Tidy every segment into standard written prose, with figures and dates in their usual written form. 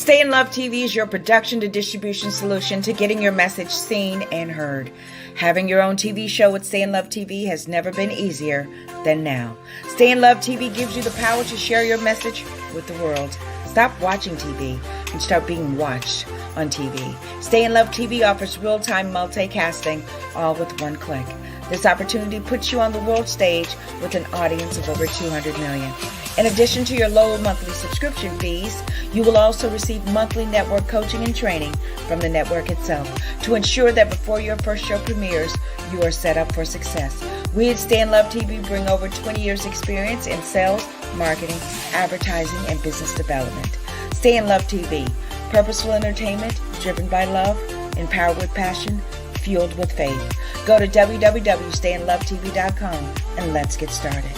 Stay in Love TV is your production to distribution solution to getting your message seen and heard. Having your own TV show with Stay in Love TV has never been easier than now. Stay in Love TV gives you the power to share your message with the world. Stop watching TV and start being watched on TV. Stay in Love TV offers real-time multicasting, all with one click. This opportunity puts you on the world stage with an audience of over 200 million. In addition to your low monthly subscription fees, you will also receive monthly network coaching and training from the network itself to ensure that before your first show premieres, you are set up for success. We at Stay in Love TV bring over 20 years experience in sales, marketing, advertising, and business development. Stay in Love TV, purposeful entertainment driven by love, empowered with passion, fueled with faith. Go to www.stayinlovetv.com and let's get started.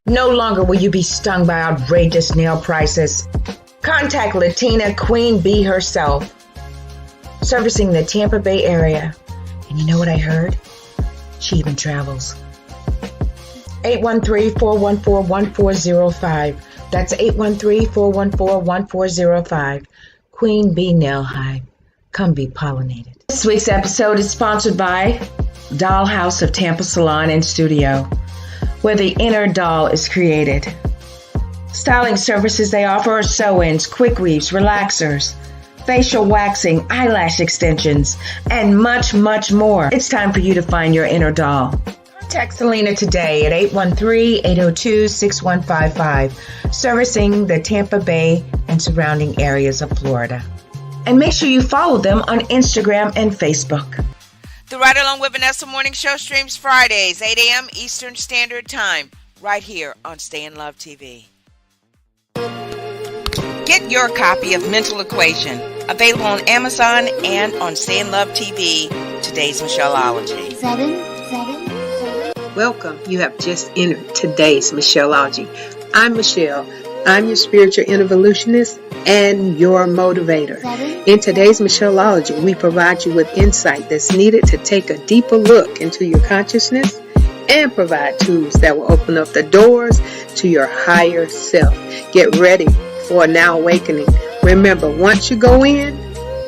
No longer will you be stung by outrageous nail prices. Contact Latina Queen Bee herself, servicing the Tampa Bay area. And you know what I heard? She even travels. 813-414-1405. That's 813-414-1405. Queen Bee Nail Hive. Come be pollinated. This week's episode is sponsored by Dollhouse of Tampa Salon and Studio, where the inner doll is created. Styling services they offer are sew-ins, quick weaves, relaxers, facial waxing, eyelash extensions, and much, much more. It's time for you to find your inner doll. Contact Selena today at 813-802-6155, servicing the Tampa Bay and surrounding areas of Florida. And make sure you follow them on Instagram and Facebook. The Ride Along with Vanessa Morning Show streams Fridays, 8 a.m. Eastern Standard Time, right here on Stay in Love TV. Get your copy of Mental Equation, available on Amazon and on Stay in Love TV, today's Michelleology. Seven. Welcome. You have just entered today's Michelleology. I'm Michelle. I'm your spiritual evolutionist and your motivator. In today's Michelleology, we provide you with insight that's needed to take a deeper look into your consciousness and provide tools that will open up the doors to your higher self. Get ready for a now awakening. Remember, once you go in,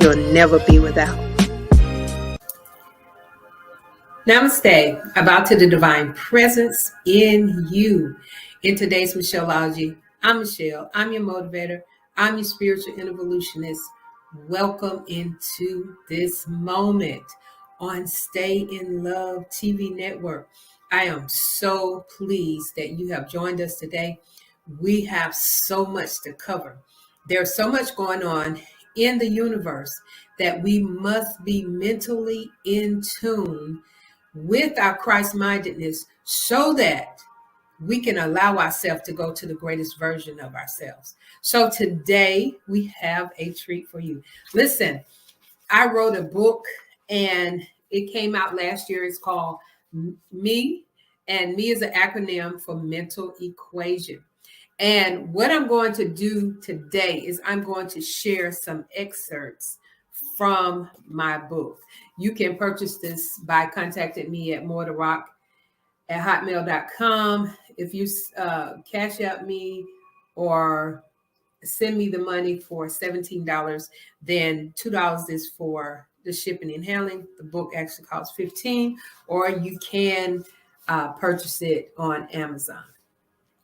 you'll never be without. Namaste. About to the divine presence in you. In today's Michelleology, I'm Michelle. I'm your motivator. I'm your spiritual evolutionist. Welcome into this moment on Stay in Love TV network. I am so pleased that you have joined us today. We have so much to cover. There's so much going on in the universe that we must be mentally in tune with our Christ-mindedness so that we can allow ourselves to go to the greatest version of ourselves. So today we have a treat for you. Listen, I wrote a book and it came out last year. It's called Me, and Me is an acronym for Mental Equation. And what I'm going to do today is I'm going to share some excerpts from my book. You can purchase this by contacting me at moretherock@hotmail.com. If you cash out me or send me the money for $17, then $2 is for the shipping and handling. The book actually costs $15, or you can purchase it on Amazon.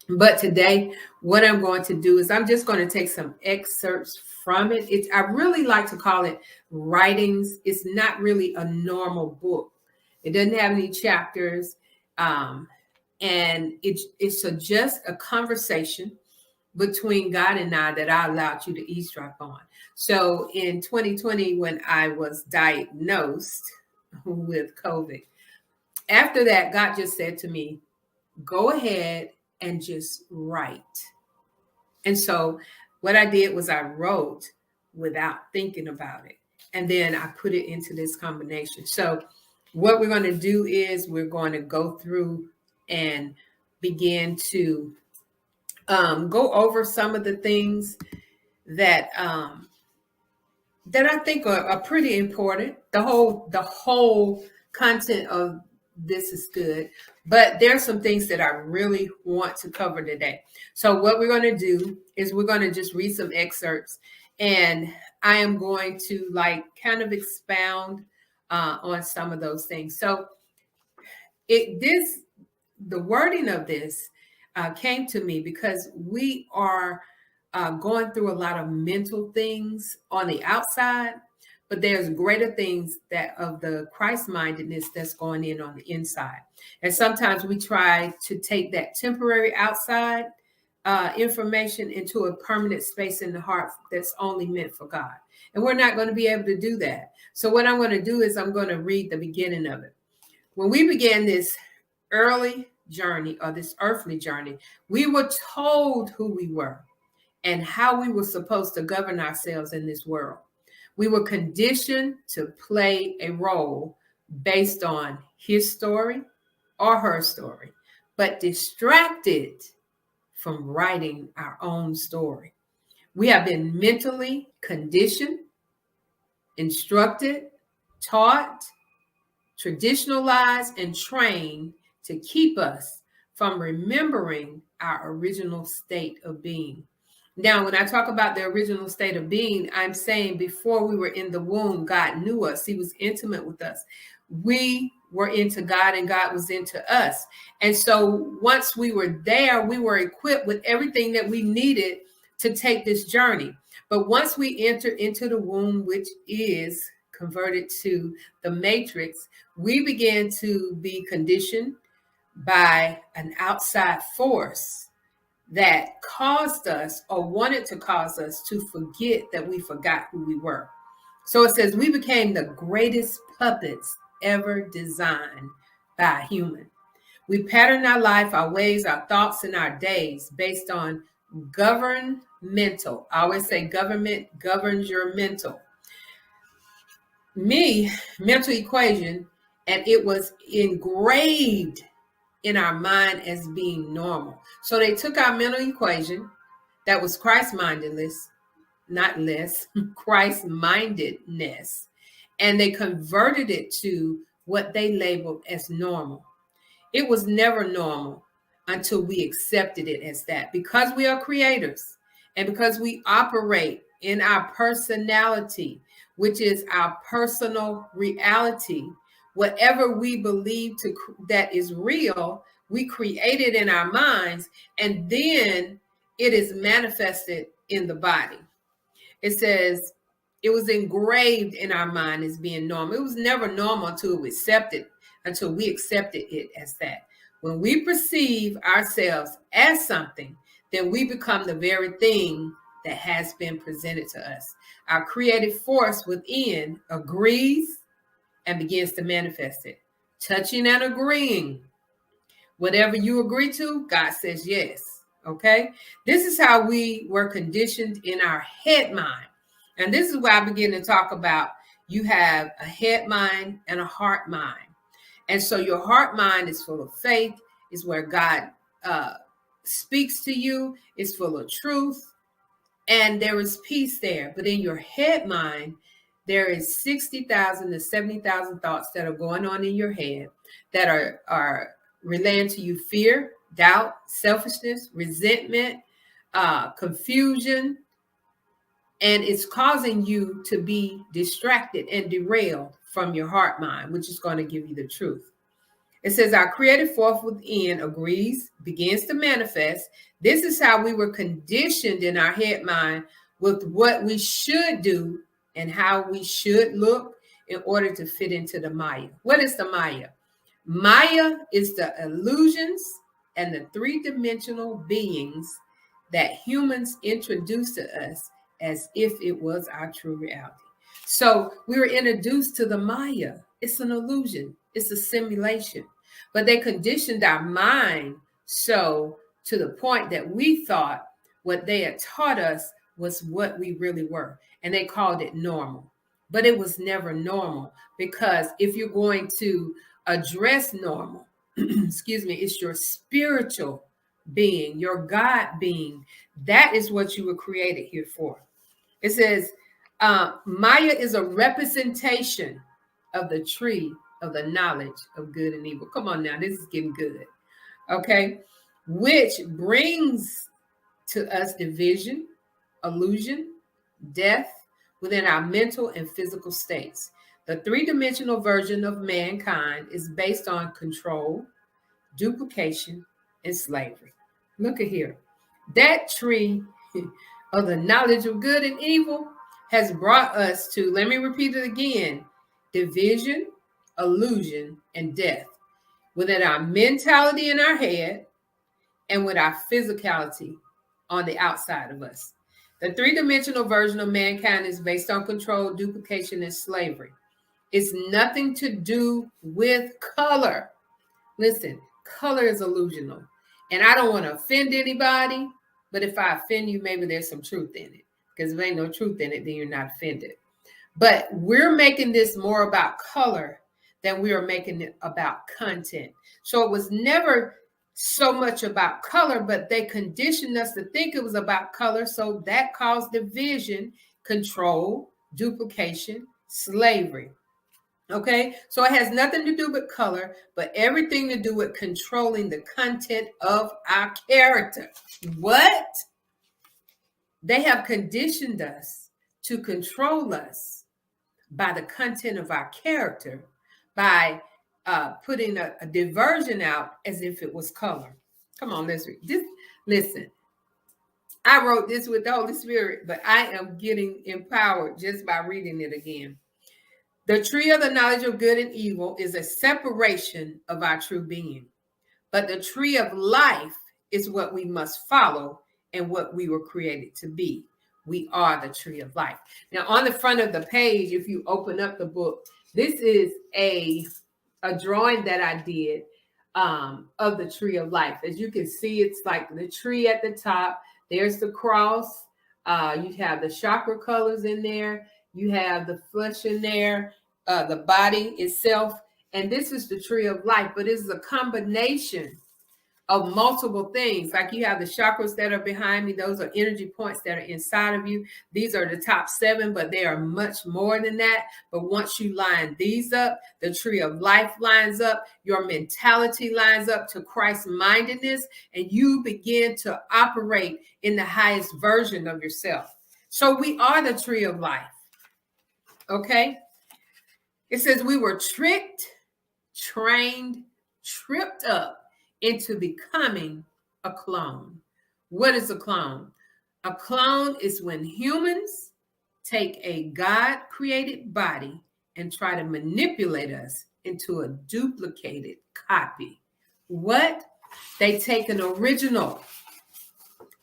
But today, what I'm going to do is I'm just going to take some excerpts from it. I really like to call it writings. It's not really a normal book. It doesn't have any chapters. And it's just a conversation between God and I that I allowed you to eavesdrop on. So in 2020, when I was diagnosed with COVID, after that, God just said to me, go ahead and just write. And so what I did was I wrote without thinking about it. And then I put it into this combination. So what we're going to do is we're going to go through and begin to go over some of the things that that I think are pretty important. The whole content of this is good, but there's some things that I really want to cover today. So what we're going to do is we're going to just read some excerpts, and I am going to kind of expound on some of those things. So the wording of this came to me because we are going through a lot of mental things on the outside, but there's greater things that of the Christ-mindedness that's going in on the inside. And sometimes we try to take that temporary outside information into a permanent space in the heart that's only meant for God. And we're not going to be able to do that. So what I'm going to do is I'm going to read the beginning of it. When we began this early journey, or this earthly journey, we were told who we were and how we were supposed to govern ourselves in this world. We were conditioned to play a role based on his story or her story, but distracted from writing our own story. We have been mentally conditioned, instructed, taught, traditionalized, and trained to keep us from remembering our original state of being. Now, when I talk about the original state of being, I'm saying before we were in the womb, God knew us. He was intimate with us. We were into God and God was into us. And so once we were there, we were equipped with everything that we needed to take this journey. But once we enter into the womb, which is converted to the matrix, we began to be conditioned by an outside force that caused us, or wanted to cause us, to forget that we forgot who we were. So it says we became the greatest puppets ever designed by a human. We pattern our life, our ways, our thoughts, and our days based on governmental. I always say government governs your mental equation, and it was engraved in our mind as being normal. So they took our mental equation that was Christ-mindedness, not less, Christ-mindedness, and they converted it to what they labeled as normal. It was never normal until we accepted it as that. Because we are creators and because we operate in our personality, which is our personal reality, whatever we believe that is real, we create it in our minds, and then it is manifested in the body. It says it was engraved in our mind as being normal. It was never normal until we accepted it as that. When we perceive ourselves as something, then we become the very thing that has been presented to us. Our creative force within agrees and begins to manifest it. Touching and agreeing. Whatever you agree to, God says yes. Okay? This is how we were conditioned in our head mind. And this is where I begin to talk about you have a head mind and a heart mind. And so your heart mind is full of faith, is where God speaks to you, is full of truth, and there is peace there. But in your head mind, there is 60,000 to 70,000 thoughts that are going on in your head that are relaying to you fear, doubt, selfishness, resentment, confusion, and it's causing you to be distracted and derailed from your heart mind, which is going to give you the truth. It says our creative force within agrees, begins to manifest. This is how we were conditioned in our head mind with what we should do and how we should look in order to fit into the Maya. What is the Maya? Maya is the illusions and the three-dimensional beings that humans introduce to us as if it was our true reality. So we were introduced to the Maya. It's an illusion. It's a simulation. But they conditioned our mind so to the point that we thought what they had taught us was what we really were. And they called it normal. But it was never normal, because if you're going to address normal, it's your spiritual being, your God being. That is what you were created here for. It says, Maya is a representation of the tree of the knowledge of good and evil. Come on now, this is getting good. Okay, which brings to us division, illusion, death within our mental and physical states. The three-dimensional version of mankind is based on control, duplication, and slavery. Look at here. That tree of the knowledge of good and evil has brought us to, let me repeat it again, division, illusion, and death within our mentality in our head and with our physicality on the outside of us. The three-dimensional version of mankind is based on control, duplication, and slavery. It's nothing to do with color. Listen, color is illusional. And I don't want to offend anybody, but if I offend you, maybe there's some truth in it. Because if there ain't no truth in it, then you're not offended. But we're making this more about color than we are making it about content. So it was never so much about color, but they conditioned us to think it was about color. So that caused division, control, duplication, slavery. Okay, so it has nothing to do with color, but everything to do with controlling the content of our character. What? They have conditioned us to control us by the content of our character, by putting a diversion out as if it was color. Come on, let's read this. Listen, I wrote this with the Holy Spirit, but I am getting empowered just by reading it again. The tree of the knowledge of good and evil is a separation of our true being, but the tree of life is what we must follow and what we were created to be. We are the tree of life. Now, on the front of the page, if you open up the book, this is a drawing that I did of the tree of life. As you can see, it's like the tree at the top. There's the cross. You have the chakra colors in there. You have the flesh in there, the body itself. And this is the tree of life, but it's a combination of multiple things. Like you have the chakras that are behind me. Those are energy points that are inside of you. These are the top 7, but they are much more than that. But once you line these up, the tree of life lines up, your mentality lines up to Christ mindedness, and you begin to operate in the highest version of yourself. So we are the tree of life. Okay. It says we were tricked, trained, tripped up into becoming a clone. What is a clone? A clone is when humans take a God-created body and try to manipulate us into a duplicated copy. What? They take an original.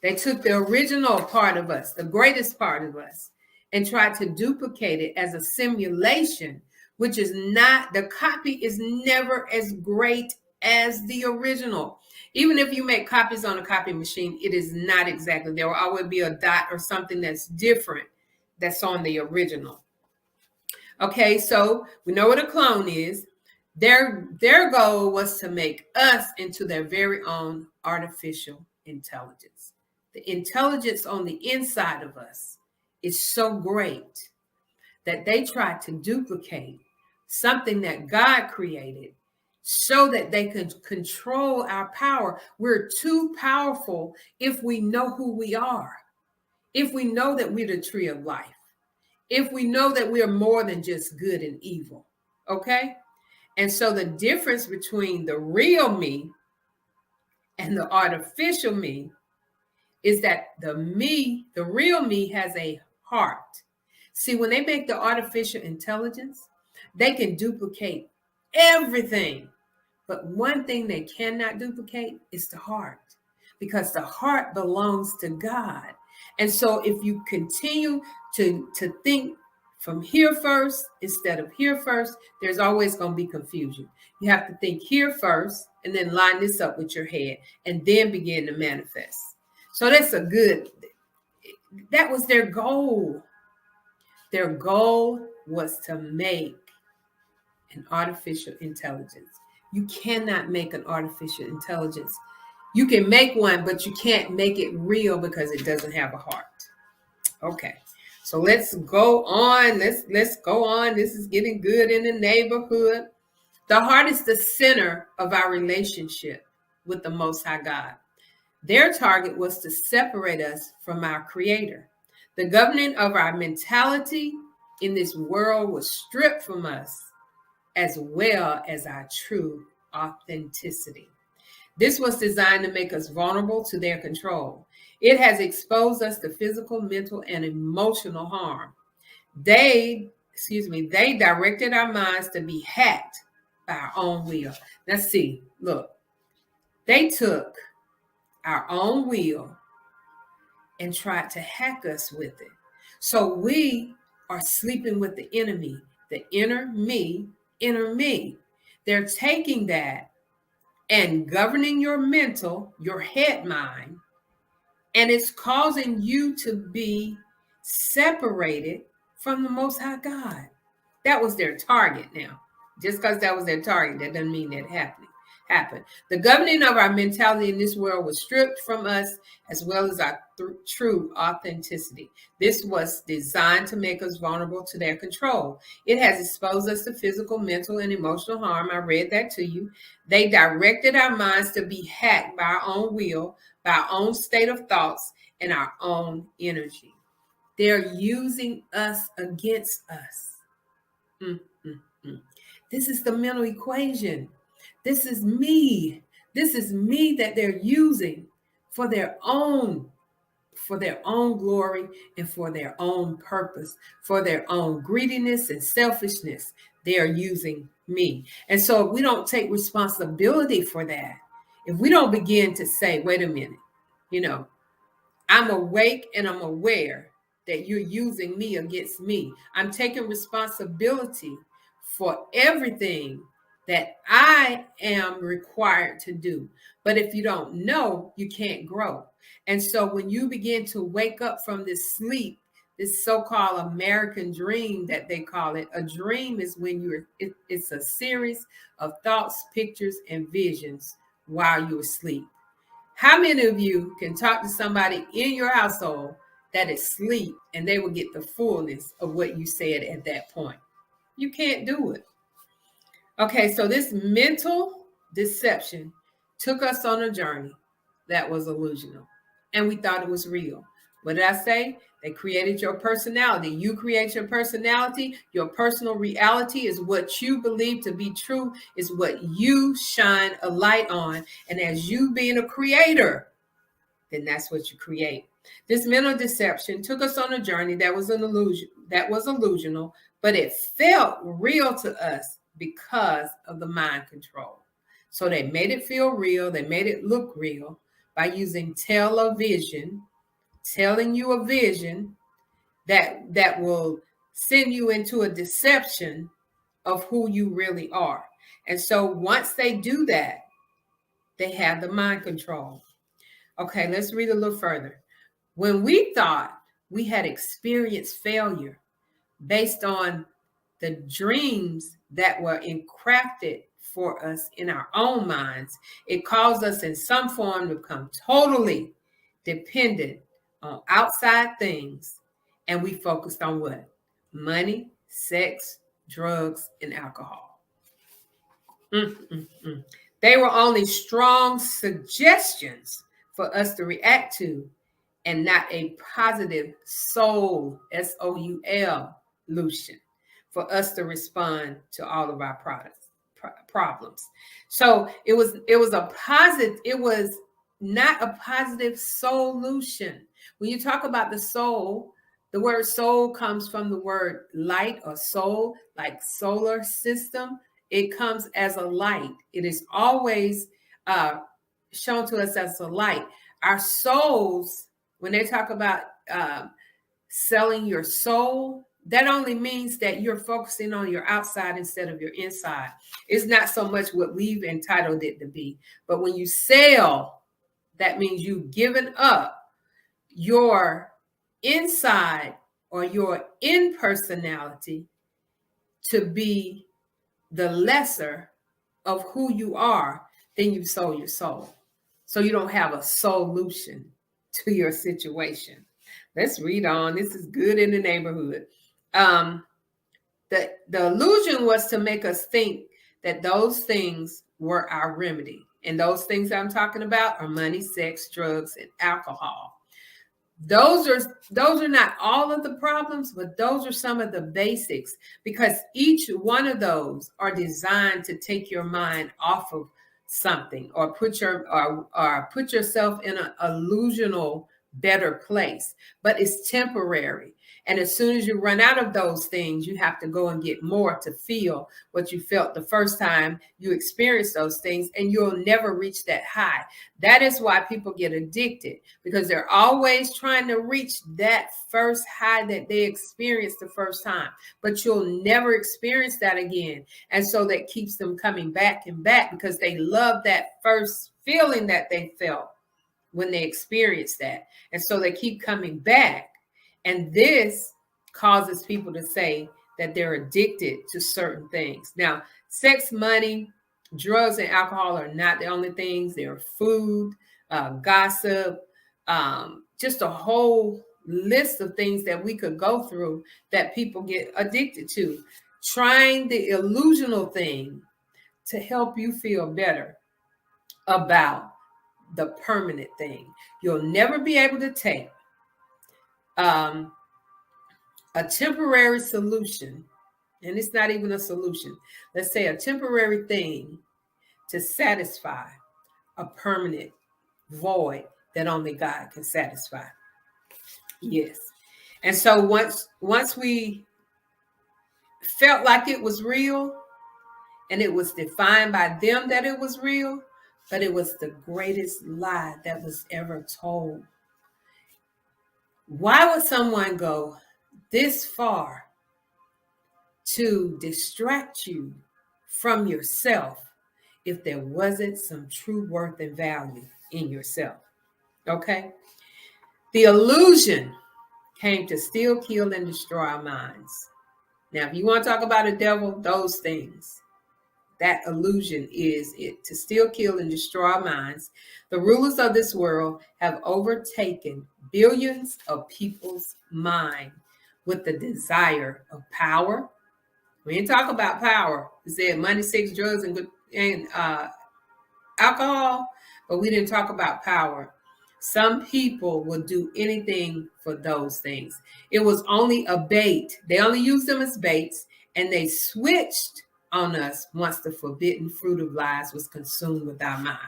They took the original part of us, the greatest part of us, and tried to duplicate it as a simulation, which is not, the copy is never as great as the original. Even if you make copies on a copy machine, it is not exactly. There will always be a dot or something that's different that's on the original. Okay, so we know what a clone is. Their goal was to make us into their very own artificial intelligence. The intelligence on the inside of us is so great that they tried to duplicate something that God created so that they could control our power. We're too powerful if we know who we are, if we know that we're the tree of life, if we know that we are more than just good and evil. Okay? And so the difference between the real me and the artificial me is that the real me has a heart. See, when they make the artificial intelligence, they can duplicate everything. But one thing they cannot duplicate is the heart, because the heart belongs to God. And so if you continue to think from here first instead of here first, there's always going to be confusion. You have to think here first and then line this up with your head and then begin to manifest. So that was their goal. Their goal was to make an artificial intelligence. You cannot make an artificial intelligence. You can make one, but you can't make it real because it doesn't have a heart. Okay, so let's go on. Let's go on. This is getting good in the neighborhood. The heart is the center of our relationship with the Most High God. Their target was to separate us from our Creator. The governing of our mentality in this world was stripped from us, as well as our true authenticity. This was designed to make us vulnerable to their control. It has exposed us to physical, mental, and emotional harm. They directed our minds to be hacked by our own will. Now see, look, they took our own will and tried to hack us with it. So we are sleeping with the enemy, the inner me. They're taking that and governing your mental, your head mind, and it's causing you to be separated from the Most High God. That was their target now. Just because that was their target, that doesn't mean that happened. The governing of our mentality in this world was stripped from us, as well as our true authenticity. This was designed to make us vulnerable to their control. It has exposed us to physical, mental, and emotional harm. I read that to you. They directed our minds to be hacked by our own will, by our own state of thoughts, and our own energy. They're using us against us. This is the mental equation. This is me. This is me that they're using for their own glory and for their own purpose, for their own greediness and selfishness. They are using me. And so if we don't take responsibility for that, if we don't begin to say, wait a minute, I'm awake and I'm aware that you're using me against me. I'm taking responsibility for everything that I am required to do. But if you don't know, you can't grow. And so when you begin to wake up from this sleep, this so-called American dream that they call it, a dream is when it's a series of thoughts, pictures, and visions while you're asleep. How many of you can talk to somebody in your household that is asleep and they will get the fullness of what you said at that point? You can't do it. Okay, so this mental deception took us on a journey that was illusional, and we thought it was real. What did I say? They created your personality. You create your personality. Your personal reality is what you believe to be true, is what you shine a light on. And as you being a creator, then that's what you create. This mental deception took us on a journey that was an illusion, that was illusional, but it felt real to us because of the mind control. So they made it feel real. They made it look real by using television, telling you a vision that will send you into a deception of who you really are. And so once they do that, they have the mind control. Okay, let's read a little further. When we thought we had experienced failure based on the dreams that were encrafted for us in our own minds, it caused us in some form to become totally dependent on outside things. And we focused on what? Money, sex, drugs, and alcohol. They were only strong suggestions for us to react to, and not a positive soul, SOUL, solution for us to respond to all of our problems. So it was not a positive solution. When you talk about the soul, the word soul comes from the word light or soul, like solar system. It comes as a light. It is always shown to us as a light. Our souls, when they talk about selling your soul, that only means that you're focusing on your outside instead of your inside. It's not so much what we've entitled it to be. But when you sell, that means you've given up your inside or your impersonality to be the lesser of who you are. Then you've sold your soul. So you don't have a solution to your situation. Let's read on. This is good in the neighborhood. The illusion was to make us think that those things were our remedy. And those things I'm talking about are money, sex, drugs, and alcohol. Those are not all of the problems, but those are some of the basics, because each one of those are designed to take your mind off of something, or put yourself in an illusional better place. But it's temporary. And as soon as you run out of those things, you have to go and get more to feel what you felt the first time you experienced those things, and you'll never reach that high. That is why people get addicted, because they're always trying to reach that first high that they experienced the first time, but you'll never experience that again. And so that keeps them coming back and back, because they love that first feeling that they felt when they experienced that. And so they keep coming back. And this causes people to say that they're addicted to certain things. Now, sex, money, drugs, and alcohol are not the only things. There are food, gossip, just a whole list of things that we could go through that people get addicted to. Trying the illusional thing to help you feel better about the permanent thing. You'll never be able to take a temporary solution, and it's not even a solution. Let's say a temporary thing to satisfy a permanent void that only God can satisfy. Yes. And so once we felt like it was real, and it was defined by them that it was real, but it was the greatest lie that was ever told. Why would someone go this far to distract you from yourself if there wasn't some true worth and value in yourself? Okay? The illusion came to steal, kill, and destroy our minds. Now, if you want to talk about a devil, those things, that illusion is it, to steal, kill, and destroy our minds. The rulers of this world have overtaken billions of people's mind with the desire of power. We didn't talk about power. We said money, sex, drugs, and alcohol, but we didn't talk about power. Some people will do anything for those things. It was only a bait. They only used them as baits, and they switched on us once the forbidden fruit of lies was consumed with our mind.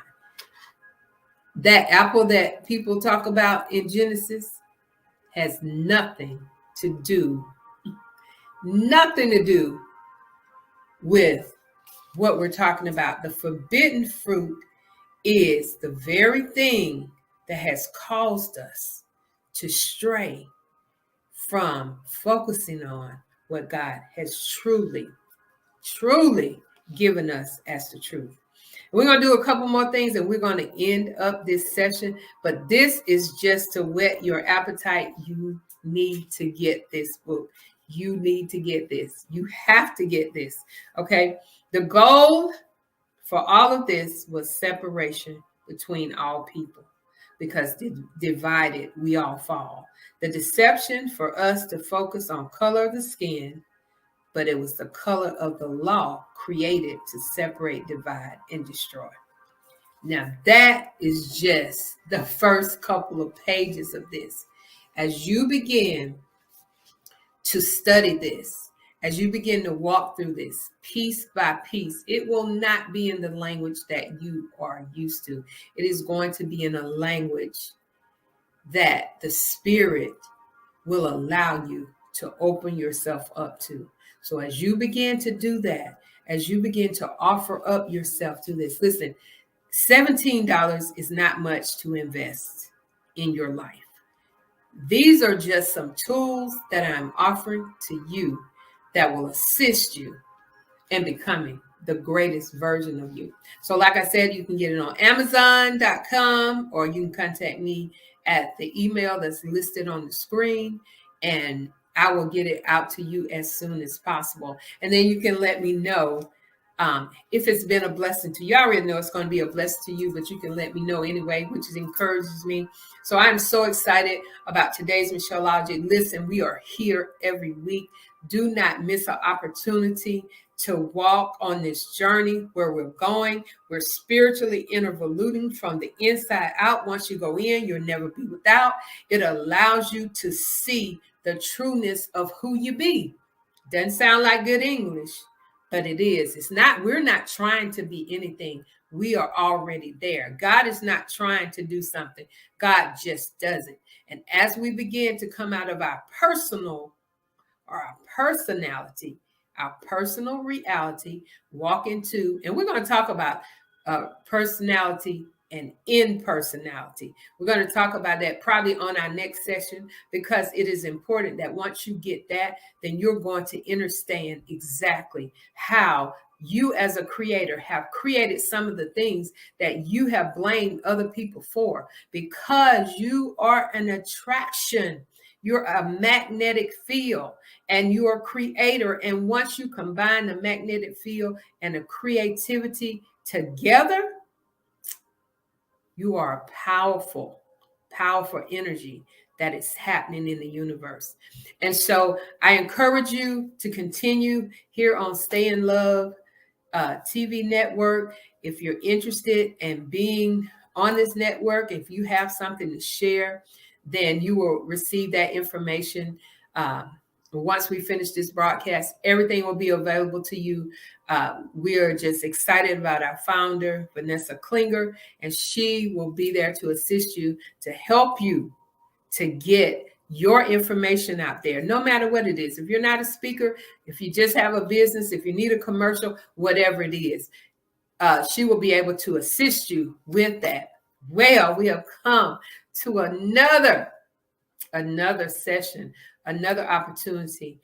That apple that people talk about in Genesis has nothing to do with what we're talking about. The forbidden fruit is the very thing that has caused us to stray from focusing on what God has truly given us as the truth. We're going to do a couple more things, and we're going to end up this session. But this is just to whet your appetite. You need to get this book. You need to get this. You have to get this. Okay. The goal for all of this was separation between all people, because divided we all fall. The deception for us to focus on color of the skin, but it was the color of the law created to separate, divide, and destroy. Now, that is just the first couple of pages of this. As you begin to study this, as you begin to walk through this piece by piece, it will not be in the language that you are used to. It is going to be in a language that the Spirit will allow you to open yourself up to. So as you begin to do that, as you begin to offer up yourself to this, listen, $17 is not much to invest in your life. These are just some tools that I'm offering to you that will assist you in becoming the greatest version of you. So like I said, you can get it on Amazon.com, or you can contact me at the email that's listed on the screen, and I will get it out to you as soon as possible. And then you can let me know if it's been a blessing to you. I already know it's going to be a blessing to you, but you can let me know anyway, which encourages me. So I'm so excited about today's Michelleology. Listen, we are here every week. Do not miss an opportunity to walk on this journey where we're going. We're spiritually involuting from the inside out. Once you go in, you'll never be without. It allows you to see the trueness of who you be. Doesn't sound like good English, but it is. It's not, we're not trying to be anything. We are already there. God is not trying to do something. God just does it. And as we begin to come out of our personal or our personality, our personal reality, walk into, and we're going to talk about personality and impersonality. We're going to talk about that probably on our next session, because it is important that once you get that, then you're going to understand exactly how you as a creator have created some of the things that you have blamed other people for, because you are an attraction. You're a magnetic field and you're a creator. And once you combine the magnetic field and the creativity together, you are a powerful, powerful energy that is happening in the universe. And so I encourage you to continue here on Stay in Love TV network. If you're interested in being on this network, if you have something to share, then you will receive that information. Once we finish this broadcast, everything will be available to you. We are just excited about our founder, Vanessa Klinger, and she will be there to assist you, to help you to get your information out there, no matter what it is. If you're not a speaker, if you just have a business, if you need a commercial, whatever it is, she will be able to assist you with that. Well, we have come to another session, another opportunity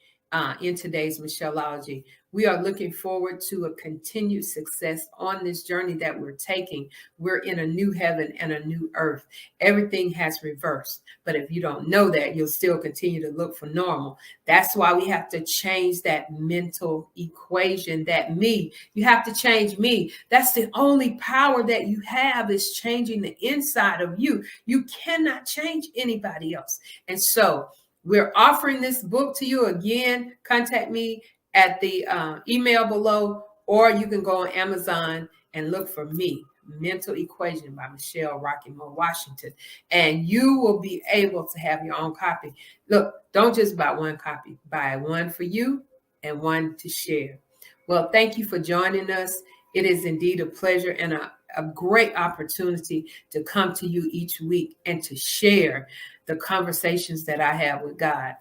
in today's Michelleology. We are looking forward to a continued success on this journey that we're taking. We're in a new heaven and a new earth. Everything has reversed. But if you don't know that, you'll still continue to look for normal. That's why we have to change that mental equation, that me. You have to change me. That's the only power that you have, is changing the inside of you. You cannot change anybody else. And so we're offering this book to you. Again, contact me at the email below, or you can go on Amazon and look for me, Mental Equation by Michelle Rocky Moore Washington, and you will be able to have your own copy. Look, don't just buy one copy, buy one for you and one to share. Well, thank you for joining us. It is indeed a pleasure and a great opportunity to come to you each week and to share the conversations that I have with God.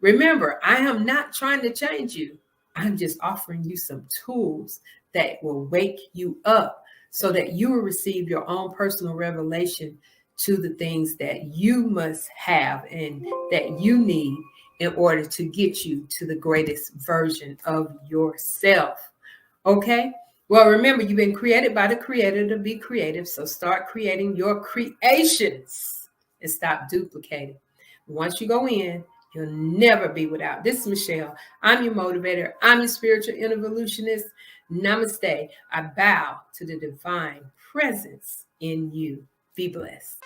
Remember, I am not trying to change you. I'm just offering you some tools that will wake you up so that you will receive your own personal revelation to the things that you must have and that you need in order to get you to the greatest version of yourself. Okay? Well, remember, you've been created by the Creator to be creative. So start creating your creations and stop duplicating. Once you go in, you'll never be without. This is Michelle. I'm your motivator. I'm your spiritual evolutionist. Namaste. I bow to the divine presence in you. Be blessed.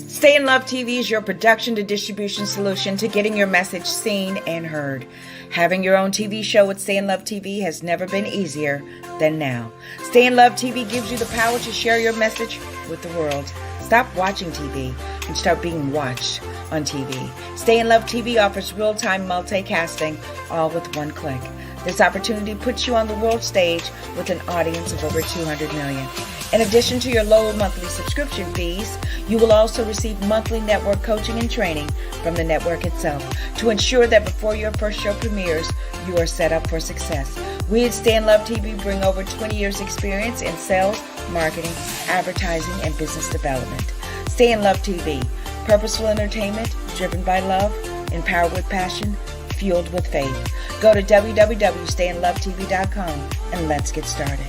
Stay in Love TV is your production to distribution solution to getting your message seen and heard. Having your own TV show with Stay in Love TV has never been easier than now. Stay in Love TV gives you the power to share your message with the world. Stop watching TV and start being watched on TV. Stay in Love TV offers real-time multicasting, all with one click. This opportunity puts you on the world stage with an audience of over 200 million. In addition to your low monthly subscription fees, you will also receive monthly network coaching and training from the network itself to ensure that before your first show premieres, you are set up for success. We at Stay in Love TV bring over 20 years experience in sales, marketing, advertising, and business development. Stay in Love TV, purposeful entertainment driven by love, empowered with passion, fueled with faith. Go to www.stayinlovetv.com and let's get started.